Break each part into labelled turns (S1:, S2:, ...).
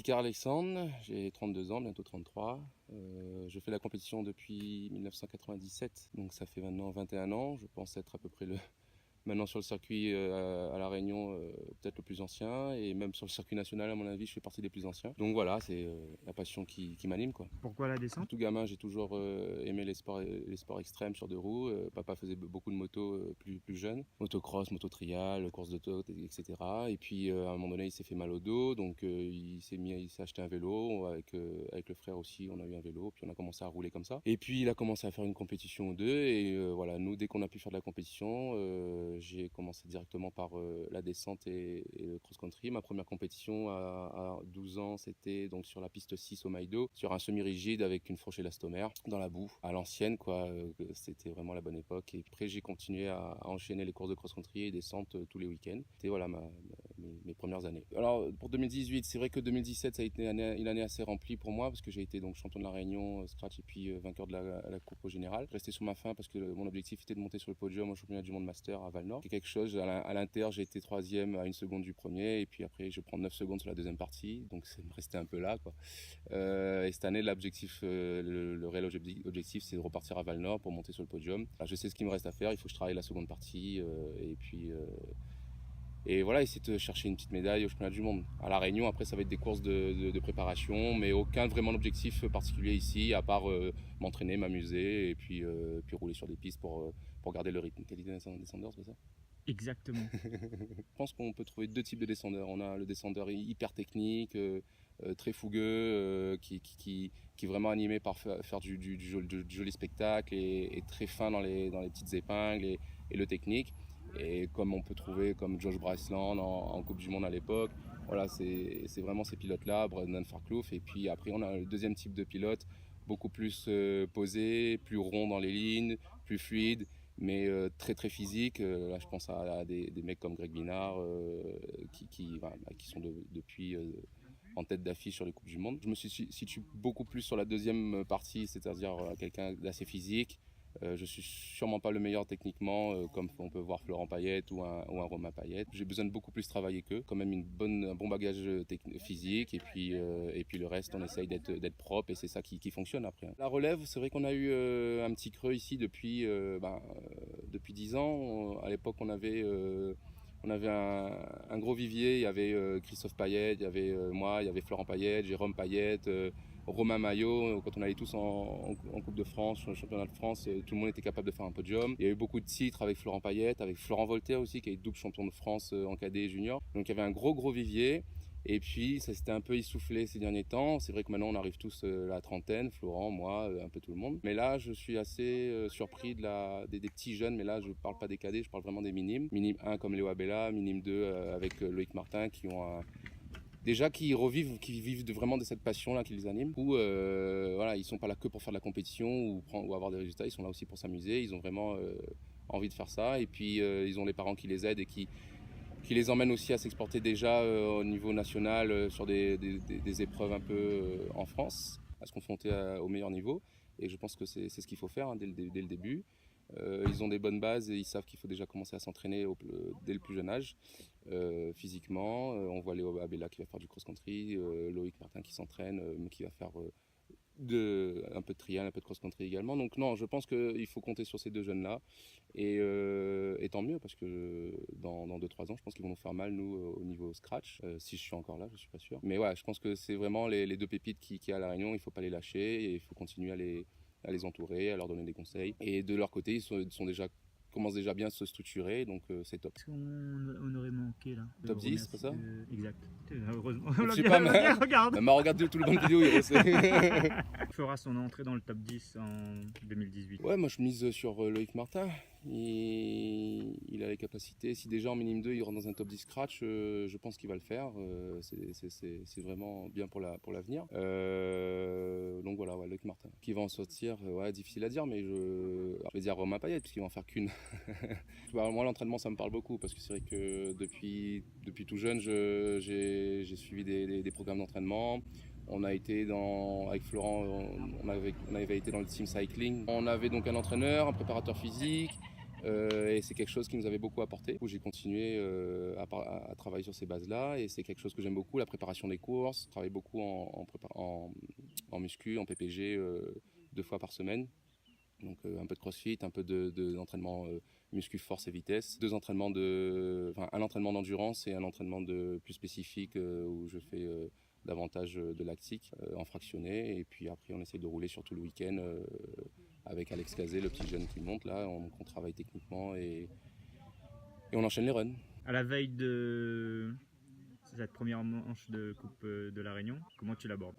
S1: Picard Alexandre, j'ai 32 ans, bientôt 33. Je fais la compétition depuis 1997, donc ça fait maintenant 21 ans. Je pense être à peu près maintenant sur le circuit à La Réunion, peut-être le plus ancien, et même sur le circuit national, à mon avis, je fais partie des plus anciens. Donc voilà, c'est la passion qui m'anime, quoi.
S2: Pourquoi la descente?
S1: Tout gamin, j'ai toujours aimé les sports extrêmes sur deux roues. Papa faisait beaucoup de motos plus jeune. Motocross, mototrial, course de tôte, etc. Et puis à un moment donné, il s'est fait mal au dos, donc il s'est acheté un vélo. Avec le frère aussi, on a eu un vélo, puis on a commencé à rouler comme ça. Et puis il a commencé à faire une compétition ou deux. Et voilà, nous, dès qu'on a pu faire de la compétition, j'ai commencé directement par la descente et le cross-country. Ma première compétition à 12 ans, c'était donc sur la piste 6 au Maïdo, sur un semi-rigide avec une fourche élastomère dans la boue, à l'ancienne, quoi. C'était vraiment la bonne époque. Et après, j'ai continué à enchaîner les courses de cross-country et descentes tous les week-ends. C'était voilà mes premières années. Alors pour 2018, c'est vrai que 2017, ça a été une année assez remplie pour moi parce que j'ai été donc champion de la Réunion, scratch, et puis vainqueur de la Coupe au général. Resté sur ma fin parce que mon objectif était de monter sur le podium au championnat du monde master à Val-Nord. C'est quelque chose, à l'Inter, j'ai été troisième à 1 seconde du premier, et puis après je prends 9 secondes sur la deuxième partie, donc c'est me restait un peu là, quoi. Et cette année, l'objectif, le réel objectif, c'est de repartir à Val-Nord pour monter sur le podium. Alors, je sais ce qu'il me reste à faire, il faut que je travaille la seconde partie, et puis et voilà, essayer de chercher une petite médaille au championnat du monde. À La Réunion, après, ça va être des courses de préparation, mais aucun vraiment objectif particulier ici, à part m'entraîner, m'amuser, et puis rouler sur des pistes pour garder le rythme. Qualité descendeur, c'est ça?
S2: Exactement.
S1: Je pense qu'on peut trouver deux types de descendeurs. On a le descendeur hyper technique, très fougueux, qui est vraiment animé par faire du joli spectacle, et très fin dans les petites épingles, et le technique. Et comme on peut trouver comme Josh Bryceland en Coupe du Monde à l'époque, voilà, c'est vraiment ces pilotes-là, Brendan Farclough. Et puis après, on a le deuxième type de pilote, beaucoup plus posé, plus rond dans les lignes, plus fluide, mais très très physique. Là, je pense à des mecs comme Greg Minard, qui sont depuis en tête d'affiche sur les Coupes du Monde. Je me situe beaucoup plus sur la deuxième partie, c'est-à-dire quelqu'un d'assez physique. Je suis sûrement pas le meilleur techniquement, comme on peut voir Florent Payette ou un Romain Payette. J'ai besoin de beaucoup plus travailler qu'eux, quand même un bon bagage physique, et puis le reste, on essaye d'être propre, et c'est ça qui fonctionne après. La relève, c'est vrai qu'on a eu un petit creux ici depuis 10 ans. À l'époque, on avait un gros vivier. Il y avait Christophe Payette, il y avait moi, il y avait Florent Payette, Jérôme Payette, Romain Maillot. Quand on allait tous en Coupe de France, sur le championnat de France, tout le monde était capable de faire un podium. Il y a eu beaucoup de titres avec Florent Payette, avec Florent Voltaire aussi, qui est double champion de France en cadet et junior. Donc il y avait un gros vivier. Et puis ça s'était un peu essoufflé ces derniers temps. C'est vrai que maintenant on arrive tous à la trentaine, Florent, moi, un peu tout le monde. Mais là, je suis assez surpris des petits jeunes. Mais là, je parle pas des cadets, je parle vraiment des minimes. Minime 1 comme Léo Abella, minime 2 avec Loïc Martin, qui vivent vraiment de cette passion-là qui les anime. Voilà, ils sont pas là que pour faire de la compétition ou avoir des résultats. Ils sont là aussi pour s'amuser. Ils ont vraiment envie de faire ça. Et puis ils ont les parents qui les aident et qui les emmènent aussi à s'exporter déjà au niveau national, sur des épreuves un peu en France, à se confronter au meilleur niveau. Et je pense que c'est ce qu'il faut faire, hein, dès le début. Ils ont des bonnes bases et ils savent qu'il faut déjà commencer à s'entraîner dès le plus jeune âge, physiquement. On voit Léo Abella qui va faire du cross-country, Loïc Martin qui s'entraîne, mais qui va faire un peu de trial, un peu de cross-country également. Donc non, je pense qu'il faut compter sur ces deux jeunes-là. Et tant mieux, parce que dans 2-3 ans, je pense qu'ils vont nous faire mal, nous, au niveau scratch. Si je suis encore là, je suis pas sûr. Mais ouais, je pense que c'est vraiment les deux pépites qui y a à La Réunion. Il faut pas les lâcher, et il faut continuer à les entourer, à leur donner des conseils. Et de leur côté, commencent déjà bien à se structurer, donc c'est top.
S2: Est-ce qu'on aurait manqué là de
S1: Top 10, c'est ça?
S2: Exact. Heureusement.
S1: Je sais pas, mais
S2: Regarde.
S1: m'a regardé tout le bon vidéo, il
S2: Fera son entrée dans le top 10 en 2018.
S1: Ouais, moi je mise sur Loïc Martin. Il a les capacités. Si déjà en minime 2 il rentre dans un top 10 scratch, je pense qu'il va le faire. C'est vraiment bien pour l'avenir. Donc voilà, ouais, Loïc Martin. Qui va en sortir, ouais, difficile à dire, mais je vais dire Romain Payette, puisqu'il va en faire qu'une. Moi, l'entraînement, ça me parle beaucoup, parce que c'est vrai que depuis tout jeune, j'ai suivi des programmes d'entraînement. On a été avec Florent, on avait été dans le team cycling. On avait donc un entraîneur, un préparateur physique, Et c'est quelque chose qui nous avait beaucoup apporté. J'ai continué à travailler sur ces bases-là et c'est quelque chose que j'aime beaucoup, la préparation des courses. Je travaille beaucoup en muscu, en PPG 2 fois par semaine. Donc un peu de crossfit, un peu d'entraînement muscu, force et vitesse. Un entraînement d'endurance et un entraînement plus spécifique où je fais davantage de lactique en fractionné. Et puis après on essaye de rouler sur tout le week-end avec Alex Cazé, le petit jeune qui monte là. On travaille techniquement et on enchaîne les runs.
S2: À la veille de cette première manche de Coupe de la Réunion, comment tu l'abordes?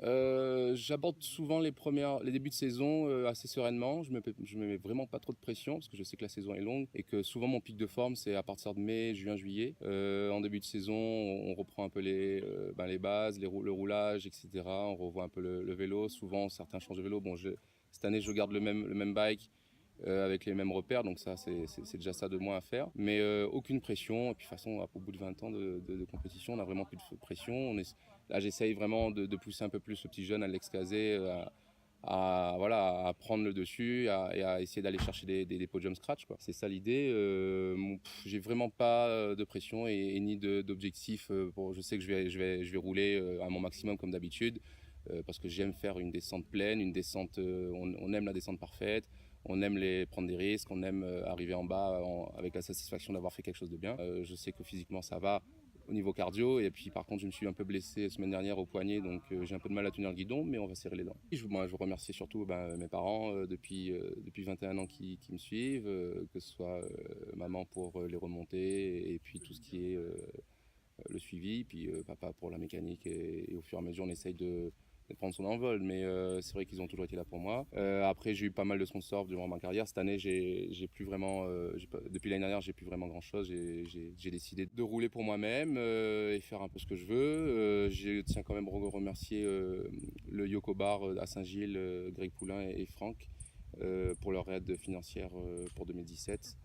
S1: J'aborde souvent les débuts de saison assez sereinement. Je me mets vraiment pas trop de pression parce que je sais que la saison est longue et que souvent mon pic de forme c'est à partir de mai, juin, juillet. En début de saison, on reprend un peu les bases, le roulage, etc. On revoit un peu le vélo. Souvent, certains changent de vélo. Bon, cette année, je garde le même bike. Avec les mêmes repères, donc ça c'est déjà ça de moins à faire, mais aucune pression. Et puis de toute façon, au bout de 20 ans de compétition, on n'a vraiment plus de pression. Là j'essaye vraiment de pousser un peu plus le petit jeune Alex Cazé à prendre le dessus et à essayer d'aller chercher des podiums scratch, quoi. C'est ça l'idée. J'ai vraiment pas de pression et ni d'objectif. Je sais que je vais rouler à mon maximum comme d'habitude parce que j'aime faire une descente pleine, une descente, on aime la descente parfaite. On aime prendre des risques, on aime arriver en bas avec la satisfaction d'avoir fait quelque chose de bien. Je sais que physiquement ça va au niveau cardio et puis par contre je me suis un peu blessé la semaine dernière au poignet, donc j'ai un peu de mal à tenir le guidon, mais on va serrer les dents. Je remercie surtout mes parents depuis 21 ans qui me suivent, que ce soit maman pour les remontées et puis tout ce qui est le suivi, puis papa pour la mécanique et au fur et à mesure on essaye de prendre son envol, mais c'est vrai qu'ils ont toujours été là pour moi. Après j'ai eu pas mal de sponsors durant ma carrière. Cette année j'ai plus vraiment, depuis l'année dernière j'ai plus vraiment grand chose. J'ai décidé de rouler pour moi-même et faire un peu ce que je veux. Je tiens quand même à remercier le Yoko Bar à Saint-Gilles, Greg Poulain et Franck pour leur aide financière pour 2017.